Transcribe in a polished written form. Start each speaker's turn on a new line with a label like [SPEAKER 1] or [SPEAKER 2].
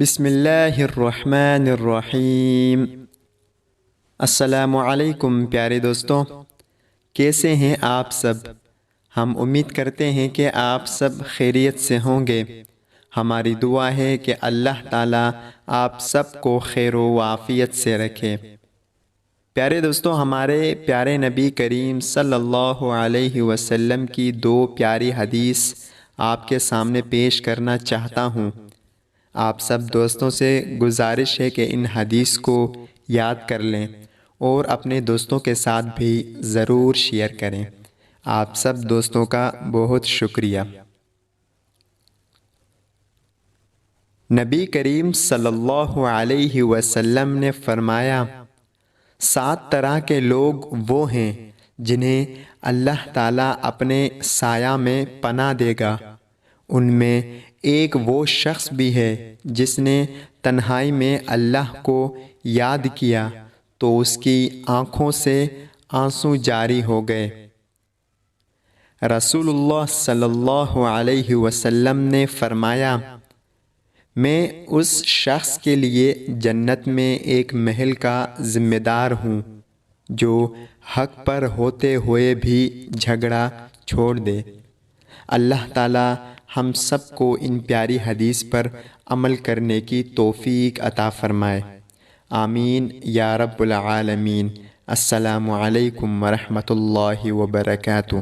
[SPEAKER 1] بسم اللہ الرحمن الرحیم۔ السلام علیکم پیارے دوستوں، کیسے ہیں آپ سب؟ ہم امید کرتے ہیں کہ آپ سب خیریت سے ہوں گے۔ ہماری دعا ہے کہ اللہ تعالیٰ آپ سب کو خیر و عافیت سے رکھے۔ پیارے دوستوں، ہمارے پیارے نبی کریم صلی اللہ علیہ وسلم کی دو پیاری حدیث آپ کے سامنے پیش کرنا چاہتا ہوں۔ آپ سب دوستوں سے گزارش ہے کہ ان حدیث کو یاد کر لیں اور اپنے دوستوں کے ساتھ بھی ضرور شیئر کریں۔ آپ سب دوستوں کا بہت شکریہ۔ نبی کریم صلی اللہ علیہ وسلم نے فرمایا، 7 طرح کے لوگ وہ ہیں جنہیں اللہ تعالیٰ اپنے سایہ میں پناہ دے گا۔ ان میں ایک وہ شخص بھی ہے جس نے تنہائی میں اللہ کو یاد کیا تو اس کی آنکھوں سے آنسو جاری ہو گئے۔ رسول اللہ صلی اللہ علیہ وسلم نے فرمایا، میں اس شخص کے لیے جنت میں ایک محل کا ذمہ دار ہوں جو حق پر ہوتے ہوئے بھی جھگڑا چھوڑ دے۔ اللہ تعالیٰ ہم سب کو ان پیاری حدیث پر عمل کرنے کی توفیق عطا فرمائے۔ آمین یا رب العالمین۔ السلام علیکم ورحمۃ اللہ وبرکاتہ۔